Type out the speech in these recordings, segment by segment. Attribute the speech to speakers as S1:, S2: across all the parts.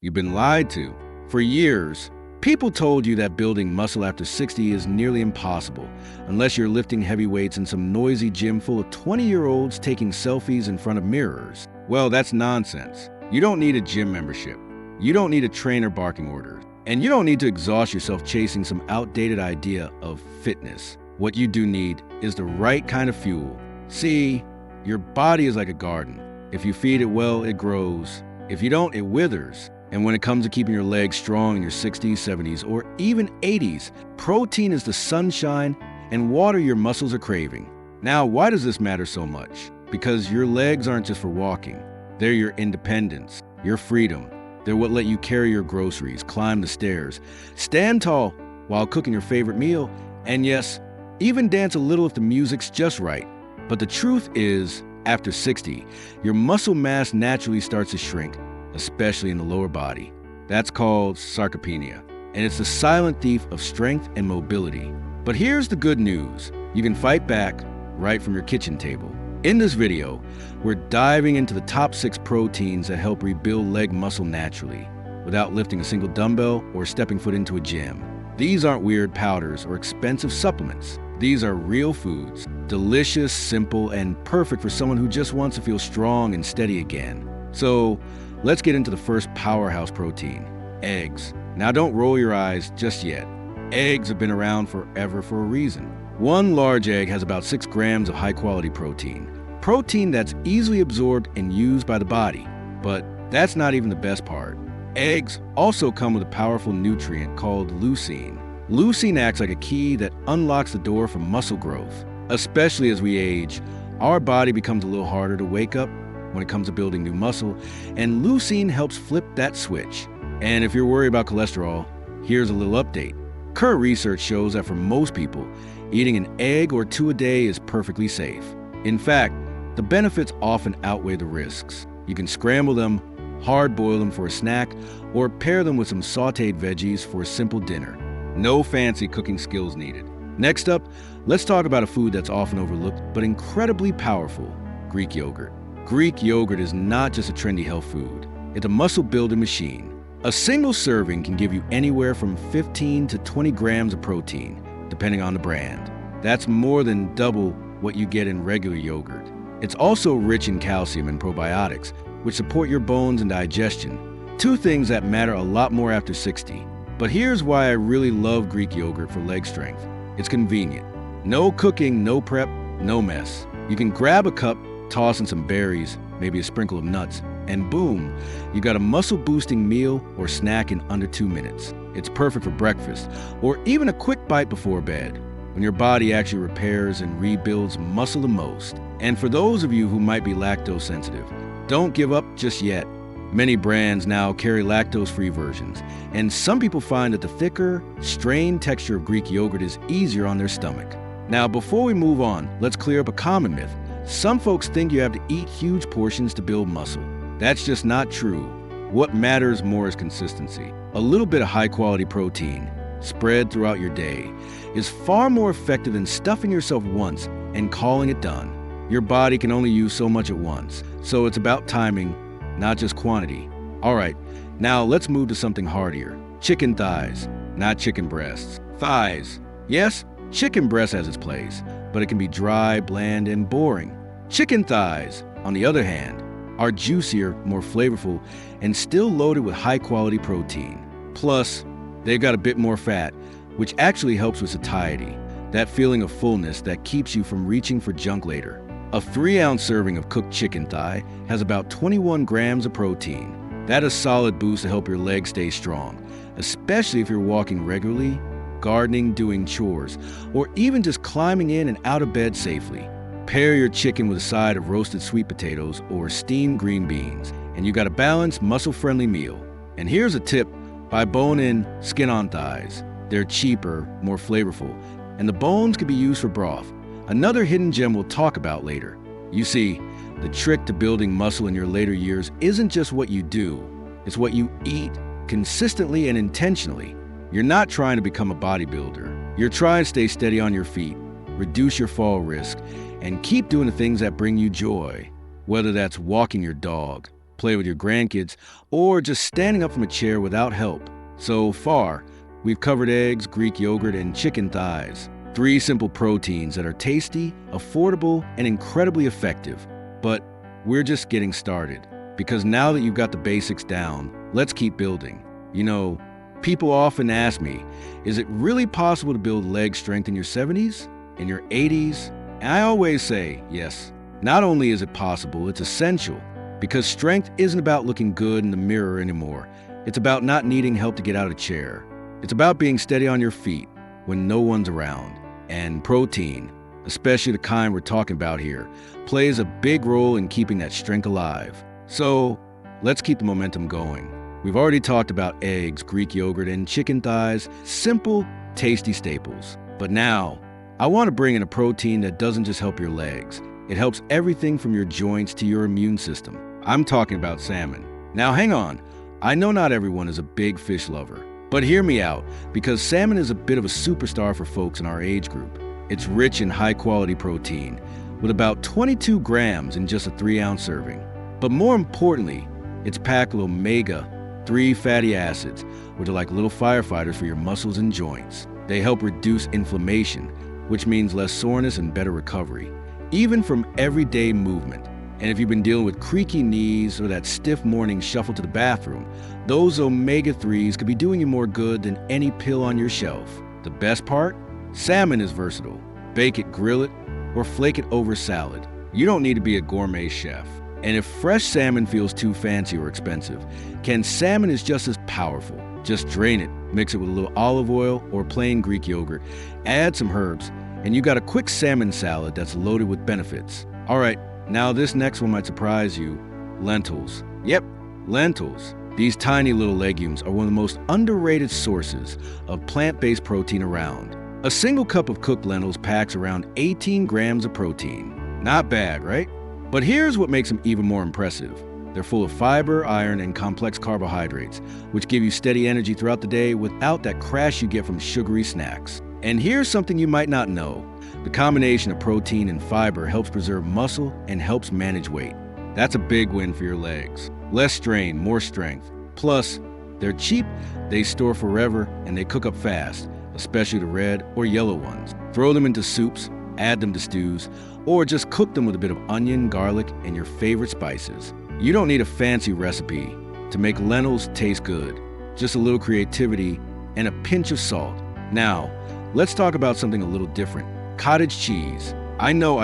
S1: You've been lied to. For years, people told you that building muscle after 60 is nearly impossible, unless you're lifting heavy weights in some noisy gym full of 20-year-olds taking selfies in front of mirrors. Well, that's nonsense. You don't need a gym membership. You don't need a trainer barking orders. And you don't need to exhaust yourself chasing some outdated idea of fitness. What you do need is the right kind of fuel. See, your body is like a garden. If you feed it well, it grows. If you don't, it withers. And when it comes to keeping your legs strong in your 60s, 70s, or even 80s, protein is the sunshine and water your muscles are craving. Now, why does this matter so much? Because your legs aren't just for walking. They're your independence, your freedom. They're what let you carry your groceries, climb the stairs, stand tall while cooking your favorite meal, and yes, even dance a little if the music's just right. But the truth is, after 60, your muscle mass naturally starts to shrink, especially in the lower body. That's called sarcopenia, and it's the silent thief of strength and mobility. But here's the good news. You can fight back right from your kitchen table. In this video, we're diving into the top 6 proteins that help rebuild leg muscle naturally, without lifting a single dumbbell or stepping foot into a gym. These aren't weird powders or expensive supplements. These are real foods, delicious, simple, and perfect for someone who just wants to feel strong and steady again. So, let's get into the first powerhouse protein, eggs. Now don't roll your eyes just yet. Eggs have been around forever for a reason. One large egg has about 6 grams of high-quality protein. Protein that's easily absorbed and used by the body. But that's not even the best part. Eggs also come with a powerful nutrient called leucine. Leucine acts like a key that unlocks the door for muscle growth. Especially as we age, our body becomes a little harder to wake up when it comes to building new muscle, and leucine helps flip that switch. And if you're worried about cholesterol, here's a little update. Current research shows that for most people, eating an egg or 2 a day is perfectly safe. In fact, the benefits often outweigh the risks. You can scramble them, hard-boil them for a snack, or pair them with some sautéed veggies for a simple dinner. No fancy cooking skills needed. Next up, let's talk about a food that's often overlooked but incredibly powerful, Greek yogurt. Greek yogurt is not just a trendy health food. It's a muscle-building machine. A single serving can give you anywhere from 15 to 20 grams of protein, depending on the brand. That's more than double what you get in regular yogurt. It's also rich in calcium and probiotics, which support your bones and digestion, 2 things that matter a lot more after 60. But here's why I really love Greek yogurt for leg strength. It's convenient. No cooking, no prep, no mess. You can grab a cup, toss in some berries, maybe a sprinkle of nuts, and boom, you got a muscle-boosting meal or snack in under 2 minutes. It's perfect for breakfast, or even a quick bite before bed, when your body actually repairs and rebuilds muscle the most. And for those of you who might be lactose sensitive, don't give up just yet. Many brands now carry lactose-free versions, and some people find that the thicker, strained texture of Greek yogurt is easier on their stomach. Now, before we move on, let's clear up a common myth. Some folks think you have to eat huge portions to build muscle. That's just not true. What matters more is consistency. A little bit of high-quality protein, spread throughout your day, is far more effective than stuffing yourself once and calling it done. Your body can only use so much at once, so it's about timing, not just quantity. All right, now let's move to something heartier. Chicken thighs, not chicken breasts. Thighs. Yes, chicken breast has its place, but it can be dry, bland, and boring. Chicken thighs, on the other hand, are juicier, more flavorful, and still loaded with high-quality protein. Plus, they've got a bit more fat, which actually helps with satiety, that feeling of fullness that keeps you from reaching for junk later. A 3-ounce serving of cooked chicken thigh has about 21 grams of protein. That's a solid boost to help your legs stay strong, especially if you're walking regularly, gardening, doing chores, or even just climbing in and out of bed safely. Pair your chicken with a side of roasted sweet potatoes or steamed green beans, and you got a balanced, muscle-friendly meal. And here's a tip: buy bone-in, skin-on thighs. They're cheaper, more flavorful, and the bones can be used for broth. Another hidden gem we'll talk about later. You see, the trick to building muscle in your later years isn't just what you do, it's what you eat, consistently and intentionally. You're not trying to become a bodybuilder. You're trying to stay steady on your feet, reduce your fall risk, and keep doing the things that bring you joy, whether that's walking your dog, play with your grandkids, or just standing up from a chair without help. So far, we've covered eggs, Greek yogurt, and chicken thighs. 3 simple proteins that are tasty, affordable, and incredibly effective. But we're just getting started. Because now that you've got the basics down, let's keep building. You know, people often ask me, is it really possible to build leg strength in your 70s? In your 80s? And I always say, yes. Not only is it possible, it's essential. Because strength isn't about looking good in the mirror anymore. It's about not needing help to get out of a chair. It's about being steady on your feet when no one's around. And protein, especially the kind we're talking about here, plays a big role in keeping that strength alive. So, let's keep the momentum going. We've already talked about eggs, Greek yogurt, and chicken thighs, simple, tasty staples. But now, I want to bring in a protein that doesn't just help your legs. It helps everything from your joints to your immune system. I'm talking about salmon. Now hang on, I know not everyone is a big fish lover. But hear me out, because salmon is a bit of a superstar for folks in our age group. It's rich in high-quality protein, with about 22 grams in just a 3-ounce serving. But more importantly, it's packed with omega-3 fatty acids, which are like little firefighters for your muscles and joints. They help reduce inflammation, which means less soreness and better recovery, even from everyday movement. And if you've been dealing with creaky knees or that stiff morning shuffle to the bathroom, those omega-3s could be doing you more good than any pill on your shelf. The best part? Salmon is versatile. Bake it, grill it, or flake it over salad. You don't need to be a gourmet chef. And if fresh salmon feels too fancy or expensive, canned salmon is just as powerful. Just drain it, mix it with a little olive oil or plain Greek yogurt, add some herbs, and you got a quick salmon salad that's loaded with benefits. All right, now this next one might surprise you. Lentils. Yep, lentils. These tiny little legumes are one of the most underrated sources of plant-based protein around. A single cup of cooked lentils packs around 18 grams of protein. Not bad, right? But here's what makes them even more impressive. They're full of fiber, iron, and complex carbohydrates, which give you steady energy throughout the day without that crash you get from sugary snacks. And here's something you might not know. The combination of protein and fiber helps preserve muscle and helps manage weight. That's a big win for your legs. Less strain, more strength. Plus, they're cheap, they store forever, and they cook up fast, especially the red or yellow ones. Throw them into soups, add them to stews, or just cook them with a bit of onion, garlic, and your favorite spices. You don't need a fancy recipe to make lentils taste good. Just a little creativity and a pinch of salt. Now, let's talk about something a little different. Cottage cheese. I know,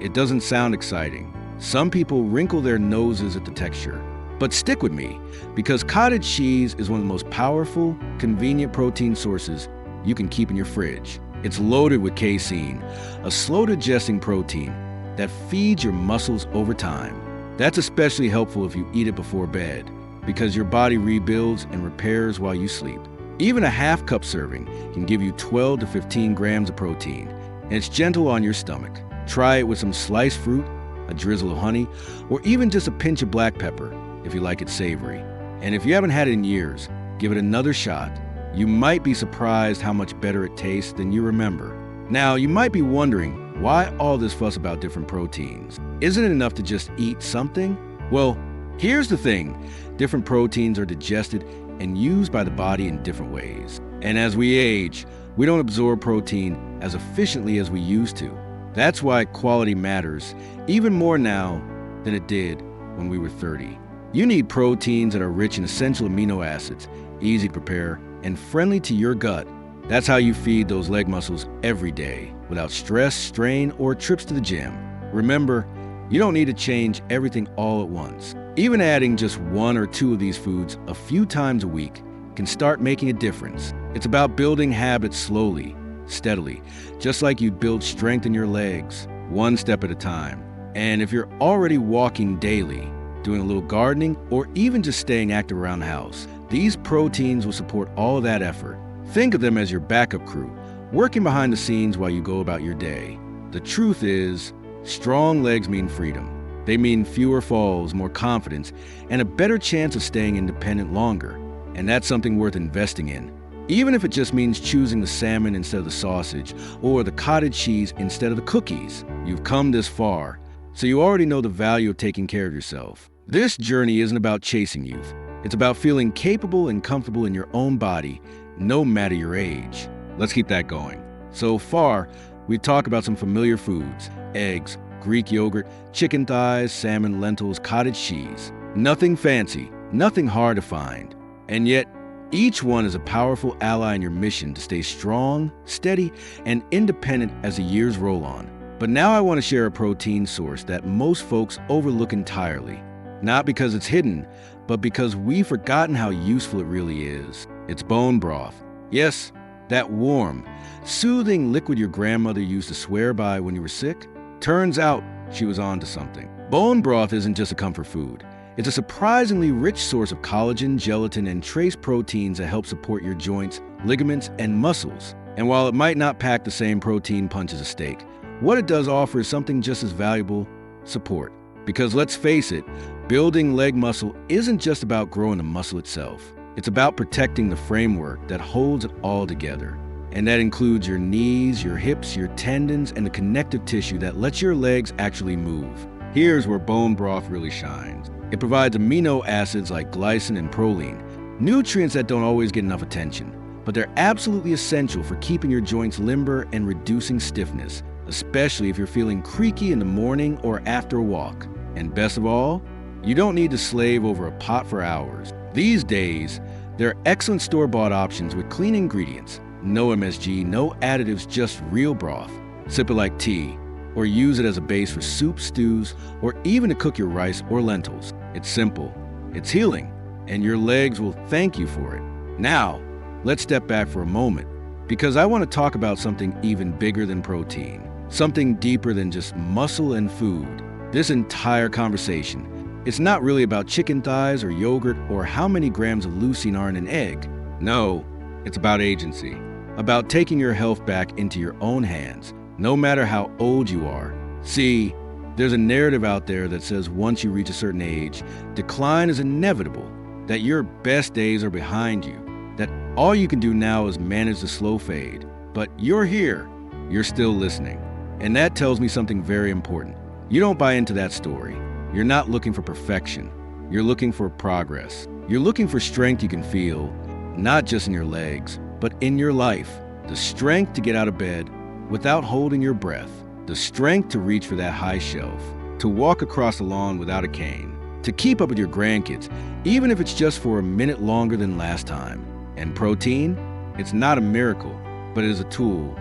S1: it doesn't sound exciting. Some people wrinkle their noses at the texture. But stick with me, because cottage cheese is one of the most powerful, convenient protein sources you can keep in your fridge. It's loaded with casein, a slow-digesting protein that feeds your muscles over time. That's especially helpful if you eat it before bed, because your body rebuilds and repairs while you sleep. Even a half-cup serving can give you 12 to 15 grams of protein, and it's gentle on your stomach. Try it with some sliced fruit, a drizzle of honey, or even just a pinch of black pepper if you like it savory. And if you haven't had it in years, give it another shot. You might be surprised how much better it tastes than you remember. Now, you might be wondering, why all this fuss about different proteins? Isn't it enough to just eat something? Well, here's the thing. Different proteins are digested and used by the body in different ways. And as we age, we don't absorb protein as efficiently as we used to. That's why quality matters even more now than it did when we were 30. You need proteins that are rich in essential amino acids, easy to prepare, and friendly to your gut. That's how you feed those leg muscles every day, without stress, strain, or trips to the gym. Remember, you don't need to change everything all at once. Even adding just 1 or 2 of these foods a few times a week can start making a difference. It's about building habits slowly, steadily, just like you'd build strength in your legs, one step at a time. And if you're already walking daily, doing a little gardening, or even just staying active around the house, these proteins will support all of that effort. Think of them as your backup crew, working behind the scenes while you go about your day. The truth is, strong legs mean freedom. They mean fewer falls, more confidence, and a better chance of staying independent longer. And that's something worth investing in. Even if it just means choosing the salmon instead of the sausage, or the cottage cheese instead of the cookies. You've come this far, so you already know the value of taking care of yourself. This journey isn't about chasing youth. It's about feeling capable and comfortable in your own body, no matter your age. Let's keep that going. So far, we've talked about some familiar foods: eggs, Greek yogurt, chicken thighs, salmon, lentils, cottage cheese. Nothing fancy, nothing hard to find. And yet, each one is a powerful ally in your mission to stay strong, steady, and independent as the years roll on. But now I want to share a protein source that most folks overlook entirely. Not because it's hidden, but because we've forgotten how useful it really is. It's bone broth. Yes, that warm, soothing liquid your grandmother used to swear by when you were sick. Turns out she was onto something. Bone broth isn't just a comfort food. It's a surprisingly rich source of collagen, gelatin, and trace proteins that help support your joints, ligaments, and muscles. And while it might not pack the same protein punch as a steak, what it does offer is something just as valuable: support. Because let's face it, building leg muscle isn't just about growing the muscle itself. It's about protecting the framework that holds it all together. And that includes your knees, your hips, your tendons, and the connective tissue that lets your legs actually move. Here's where bone broth really shines. It provides amino acids like glycine and proline, nutrients that don't always get enough attention, but they're absolutely essential for keeping your joints limber and reducing stiffness, especially if you're feeling creaky in the morning or after a walk. And best of all, you don't need to slave over a pot for hours. These days, there are excellent store-bought options with clean ingredients, no MSG, no additives, just real broth. Sip it like tea, or use it as a base for soup, stews, or even to cook your rice or lentils. It's simple, it's healing, and your legs will thank you for it. Now, let's step back for a moment, because I want to talk about something even bigger than protein, something deeper than just muscle and food. This entire conversation, it's not really about chicken thighs or yogurt or how many grams of leucine are in an egg. No, it's about agency, about taking your health back into your own hands, no matter how old you are. See, there's a narrative out there that says once you reach a certain age, decline is inevitable, that your best days are behind you, that all you can do now is manage the slow fade. But you're here, you're still listening. And that tells me something very important. You don't buy into that story. You're not looking for perfection. You're looking for progress. You're looking for strength you can feel, not just in your legs, but in your life. The strength to get out of bed without holding your breath. The strength to reach for that high shelf. To walk across the lawn without a cane. To keep up with your grandkids, even if it's just for a minute longer than last time. And protein? It's not a miracle, but it is a tool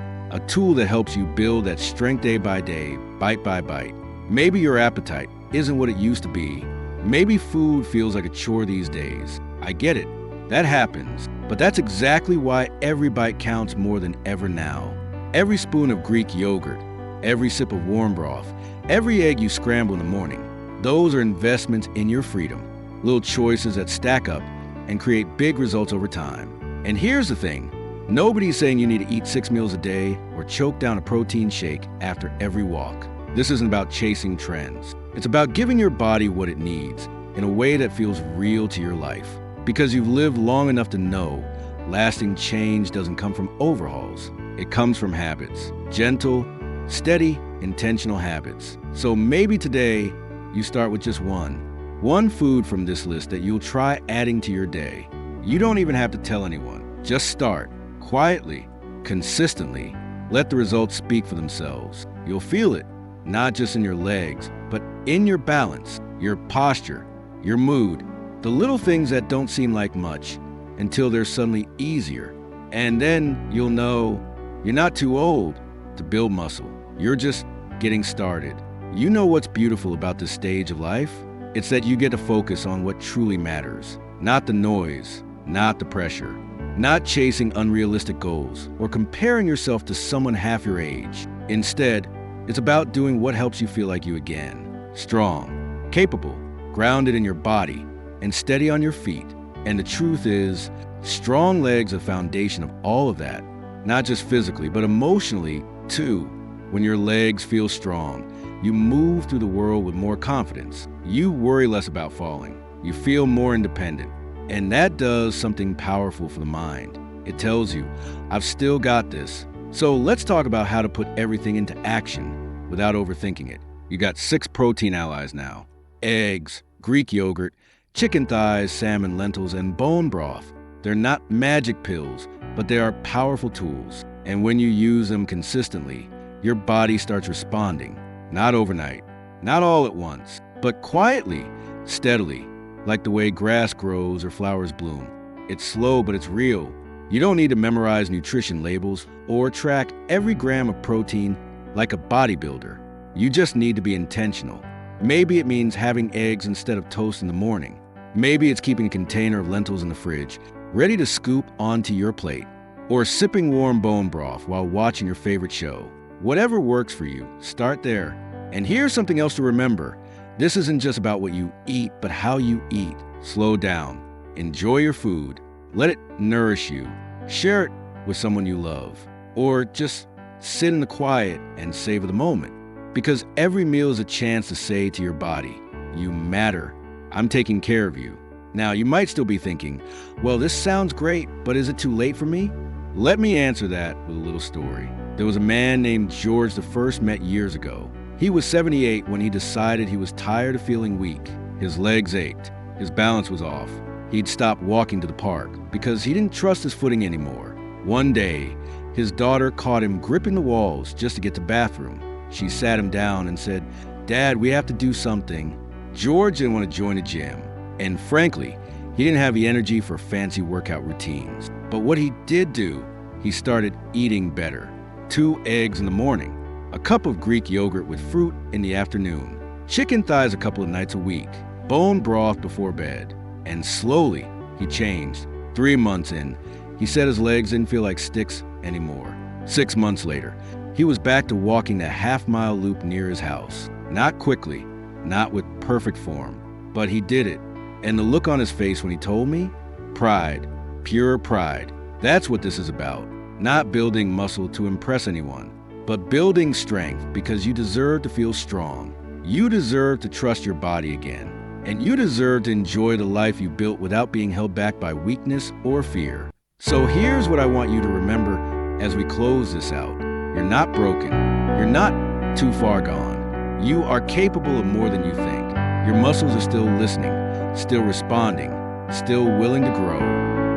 S1: that helps you build that strength day by day, bite by bite. Maybe your appetite isn't what it used to be. Maybe food feels like a chore these days. I get it. That happens. But that's exactly why every bite counts more than ever now. Every spoon of Greek yogurt, every sip of warm broth, every egg you scramble in the morning, those are investments in your freedom. Little choices that stack up and create big results over time. And here's the thing. Nobody's saying you need to eat 6 meals a day or choke down a protein shake after every walk. This isn't about chasing trends. It's about giving your body what it needs in a way that feels real to your life. Because you've lived long enough to know lasting change doesn't come from overhauls. It comes from habits. Gentle, steady, intentional habits. So maybe today you start with just one food from this list that you'll try adding to your day. You don't even have to tell anyone. Just start. Quietly, consistently. Let the results speak for themselves. You'll feel it. Not just in your legs, but in your balance, your posture, your mood, the little things that don't seem like much until they're suddenly easier. And then you'll know you're not too old to build muscle. You're just getting started. You know what's beautiful about this stage of life? It's that you get to focus on what truly matters, not the noise, not the pressure, not chasing unrealistic goals or comparing yourself to someone half your age. Instead, it's about doing what helps you feel like you again. Strong, capable, grounded in your body, and steady on your feet. And the truth is, strong legs are the foundation of all of that. Not just physically, but emotionally, too. When your legs feel strong, you move through the world with more confidence. You worry less about falling. You feel more independent. And that does something powerful for the mind. It tells you, I've still got this. So let's talk about how to put everything into action without overthinking it. You got 6 protein allies now. Eggs, Greek yogurt, chicken thighs, salmon, lentils, and bone broth. They're not magic pills, but they are powerful tools. And when you use them consistently, your body starts responding. Not overnight, not all at once, but quietly, steadily, like the way grass grows or flowers bloom. It's slow, but it's real. You don't need to memorize nutrition labels or track every gram of protein like a bodybuilder. You just need to be intentional. Maybe it means having eggs instead of toast in the morning. Maybe it's keeping a container of lentils in the fridge, ready to scoop onto your plate. Or sipping warm bone broth while watching your favorite show. Whatever works for you, start there. And here's something else to remember. This isn't just about what you eat, but how you eat. Slow down. Enjoy your food. Let it nourish you. Share it with someone you love. Or just sit in the quiet and savor the moment. Because every meal is a chance to say to your body, you matter. I'm taking care of you. Now, you might still be thinking, well, this sounds great, but is it too late for me? Let me answer that with a little story. There was a man named George I met years ago. He was 78 when he decided he was tired of feeling weak. His legs ached. His balance was off. He'd stopped walking to the park because he didn't trust his footing anymore. One day, his daughter caught him gripping the walls just to get to the bathroom. She sat him down and said, "Dad, we have to do something." George didn't want to join a gym. And frankly, he didn't have the energy for fancy workout routines. But what he did do, he started eating better. 2 eggs in the morning, a cup of Greek yogurt with fruit in the afternoon, chicken thighs a couple of nights a week, bone broth before bed. And slowly, he changed. 3 months in, he said his legs didn't feel like sticks anymore. 6 months later, he was back to walking the half-mile loop near his house. Not quickly, not with perfect form, but he did it. And the look on his face when he told me? Pride. Pure pride. That's what this is about. Not building muscle to impress anyone, but building strength because you deserve to feel strong. You deserve to trust your body again. And you deserve to enjoy the life you built without being held back by weakness or fear. So here's what I want you to remember as we close this out. You're not broken. You're not too far gone. You are capable of more than you think. Your muscles are still listening, still responding, still willing to grow.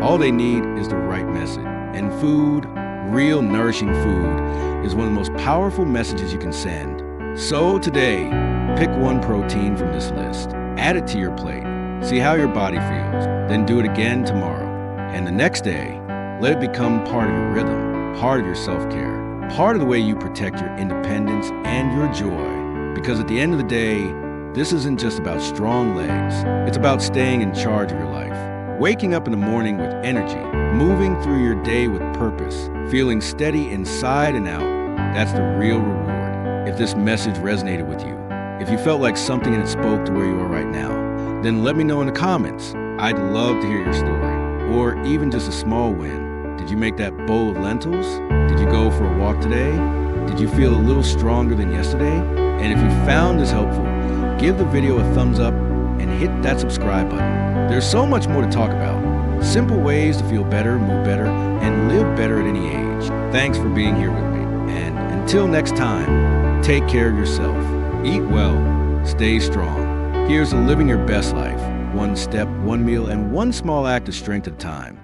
S1: All they need is the right message. And food, real nourishing food, is one of the most powerful messages you can send. So today, pick one protein from this list. Add it to your plate. See how your body feels. Then do it again tomorrow. And the next day, let it become part of your rhythm, part of your self-care, part of the way you protect your independence and your joy. Because at the end of the day, this isn't just about strong legs. It's about staying in charge of your life. Waking up in the morning with energy, moving through your day with purpose, feeling steady inside and out. That's the real reward. If this message resonated with you, if you felt like something in it spoke to where you are right now, then let me know in the comments. I'd love to hear your story. Or even just a small win. Did you make that bowl of lentils? Did you go for a walk today? Did you feel a little stronger than yesterday? And if you found this helpful, give the video a thumbs up and hit that subscribe button. There's so much more to talk about. Simple ways to feel better, move better, and live better at any age. Thanks for being here with me. And until next time, take care of yourself. Eat well, stay strong. Here's to living your best life, one step, one meal, and one small act of strength at a time.